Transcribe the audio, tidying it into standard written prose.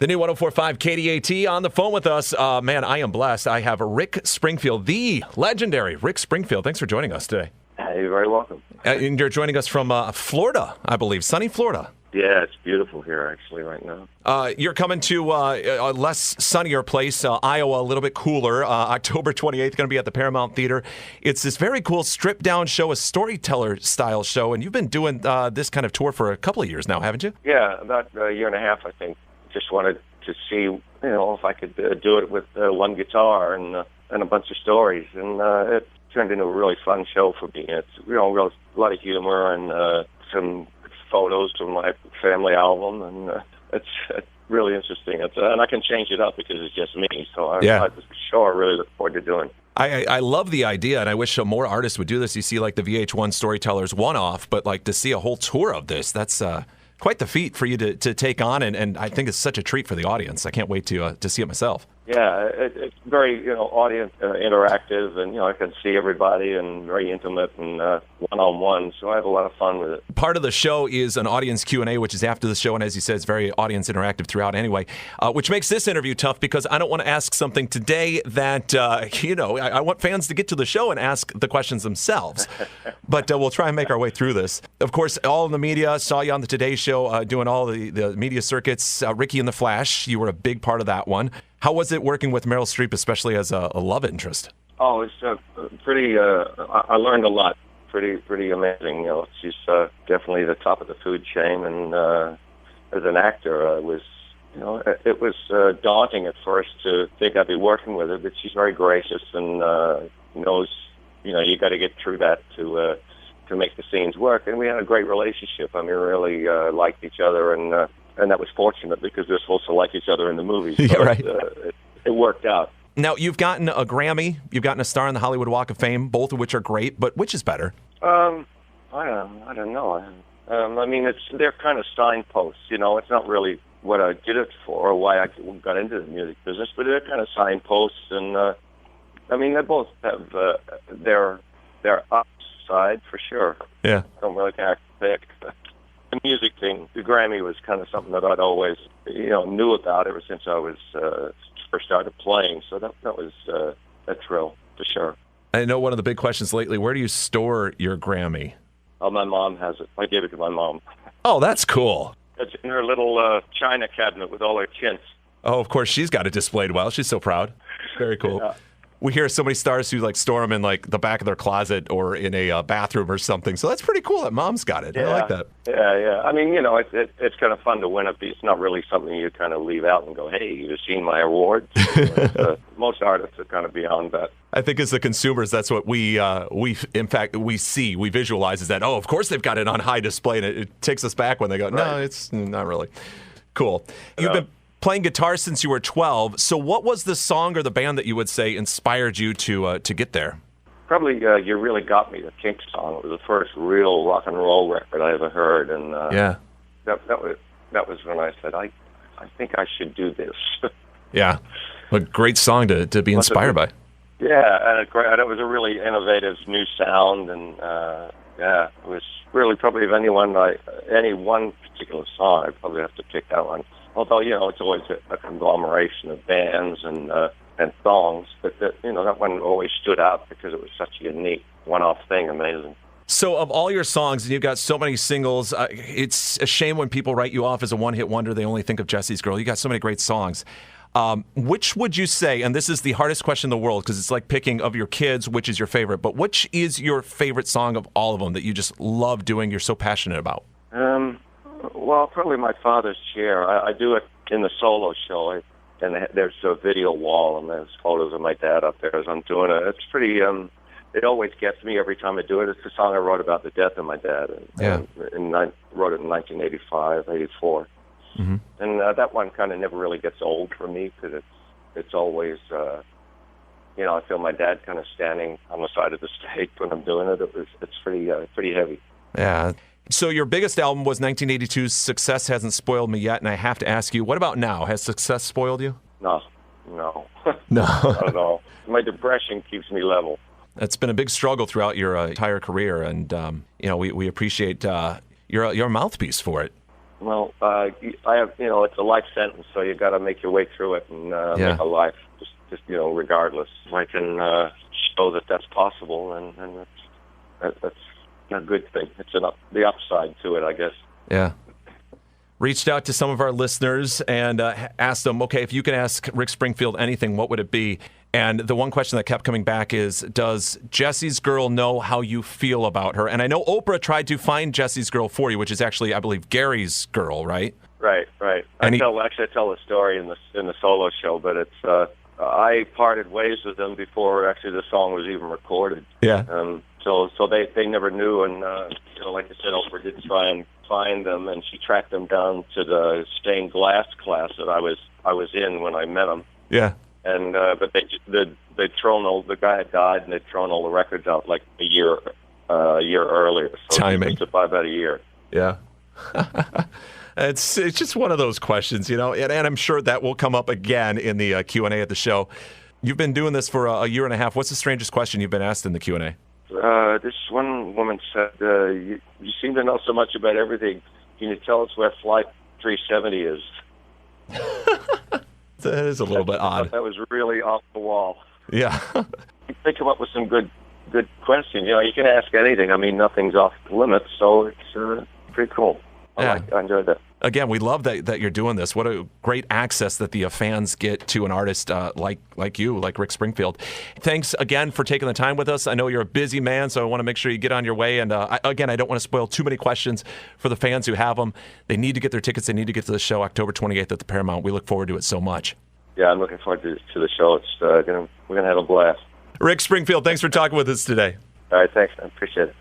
The new 104.5 KDAT on the phone with us. Man, I am blessed. I have Rick Springfield, the legendary Rick Springfield. Thanks for joining us today. You're very welcome. And you're joining us from Florida, I believe, sunny Florida. Yeah, it's beautiful here, actually, right now. You're coming to a less sunnier place, Iowa, a little bit cooler. October 28th, going to be at the Paramount Theater. It's this very cool stripped-down show, a storyteller-style show, and you've been doing this kind of tour for a couple of years now, haven't you? Yeah, about a year and a half, I think. Just wanted to see, if I could do it with one guitar and a bunch of stories, and it turned into a really fun show for me. It's a lot of humor and some photos from my family album, and it's really interesting. And I can change it up because it's just me. So it's a show I really look forward to doing. I love the idea, and I wish more artists would do this. You see, like the VH1 Storytellers one-off, but like to see a whole tour of this, that's quite the feat for you to take on, and I think it's such a treat for the audience. I can't wait to see it myself. Yeah, it's very audience interactive, and I can see everybody, and very intimate and one-on-one. So I have a lot of fun with it. Part of the show is an audience Q&A, which is after the show, and as you said, it's very audience interactive throughout anyway, which makes this interview tough because I don't want to ask something today that I want fans to get to the show and ask the questions themselves. But we'll try and make our way through this. Of course, all in the media saw you on the Today Show doing all the media circuits. Ricky and the Flash, you were a big part of that one. How was it working with Meryl Streep, especially as a love interest? Oh, it's pretty. I learned a lot. Pretty amazing. She's definitely the top of the food chain, and as an actor, it was daunting at first to think I'd be working with her. But she's very gracious and knows, you got to get through that to make the scenes work. And we had a great relationship. I mean, we really liked each other, and that was fortunate because they're supposed to like each other in the movies. So right. It worked out. Now, you've gotten a Grammy, you've gotten a star on the Hollywood Walk of Fame, both of which are great, but which is better? I don't know. I mean, they're kind of signposts. It's not really what I did it for or why I got into the music business, but they're kind of signposts. And, they both have their upside for sure. Yeah. Don't really have to pick. The music thing, the Grammy was kind of something that I'd always, knew about ever since I was first started playing. So that was a thrill for sure. I know one of the big questions lately, where do you store your Grammy? Oh, my mom has it. I gave it to my mom. Oh, that's cool. It's in her little china cabinet with all her chintz. Oh, of course, she's got it displayed well. She's so proud. Very cool. Yeah. We hear so many stars who store them in the back of their closet or in a bathroom or something. So that's pretty cool that mom's got it. Yeah. I like that. Yeah. I mean, it's kind of fun to win a piece. It's not really something you kind of leave out and go, hey, you've seen my award. Most artists are kind of beyond that. I think as the consumers, that's what we see, we visualize is that, oh, of course they've got it on high display. And it takes us back when they go, no, it's not really. Cool. You've been playing guitar since you were 12. So what was the song or the band that you would say inspired you to get there? Probably You Really Got Me, the Kinks song. It was the first real rock and roll record I ever heard. And that was when I said, I think I should do this. Yeah. A great song to be inspired by. Yeah, and it was a really innovative new sound. And it was really probably any one particular song, I'd probably have to pick that one. Although, it's always a conglomeration of bands and songs, but that one always stood out because it was such a unique one-off thing, amazing. So of all your songs, and you've got so many singles, it's a shame when people write you off as a one-hit wonder. They only think of Jesse's Girl. You got so many great songs. Which would you say, and this is the hardest question in the world because it's like picking of your kids, which is your favorite, but which is your favorite song of all of them that you just love doing, you're so passionate about? Well, probably My Father's Chair. I do it in the solo show, and there's a video wall, and there's photos of my dad up there as I'm doing it. It's pretty, it always gets me every time I do it. It's the song I wrote about the death of my dad. And I wrote it in 1985, 84. Mm-hmm. And that one kind of never really gets old for me because it's always, I feel my dad kind of standing on the side of the stage when I'm doing it. It's pretty heavy. Yeah. So your biggest album was 1982's Success Hasn't Spoiled Me Yet, and I have to ask you, what about now? Has success spoiled you? No. No. Not at all. My depression keeps me level. It's been a big struggle throughout your entire career, and we appreciate your mouthpiece for it. Well, I have, it's a life sentence, so you got to make your way through it and make a life. Just regardless, I can show that that's possible, and that's a good thing. It's the upside to it, I guess. Yeah. Reached out to some of our listeners and asked them, okay, if you could ask Rick Springfield anything, what would it be? And the one question that kept coming back is, does Jesse's girl know how you feel about her? And I know Oprah tried to find Jesse's girl for you, which is actually, I believe, Gary's girl, right? Right. I tell the story in the solo show, but it's I parted ways with them before actually the song was even recorded. Yeah. So they never knew, and like I said, Oprah did try and find them, and she tracked them down to the stained glass class that I was in when I met them. Yeah. And but they'd thrown the guy had died, and they'd thrown all the records out like a year earlier. So timing. It took by about a year. Yeah. It's just one of those questions, and I'm sure that will come up again in the Q&A at the show. You've been doing this for a year and a half. What's the strangest question you've been asked in the Q&A? This one woman said, you seem to know so much about everything. Can you tell us where Flight 370 is? That is a little bit odd. That was really off the wall. Yeah. They come up with some good questions. You can ask anything. I mean, nothing's off limits, so it's pretty cool. I enjoyed that. Again, we love that you're doing this. What a great access that the fans get to an artist like you, like Rick Springfield. Thanks again for taking the time with us. I know you're a busy man, so I want to make sure you get on your way. And I don't want to spoil too many questions for the fans who have them. They need to get their tickets. They need to get to the show October 28th at the Paramount. We look forward to it so much. Yeah, I'm looking forward to the show. We're gonna have a blast. Rick Springfield, thanks for talking with us today. All right, thanks. I appreciate it.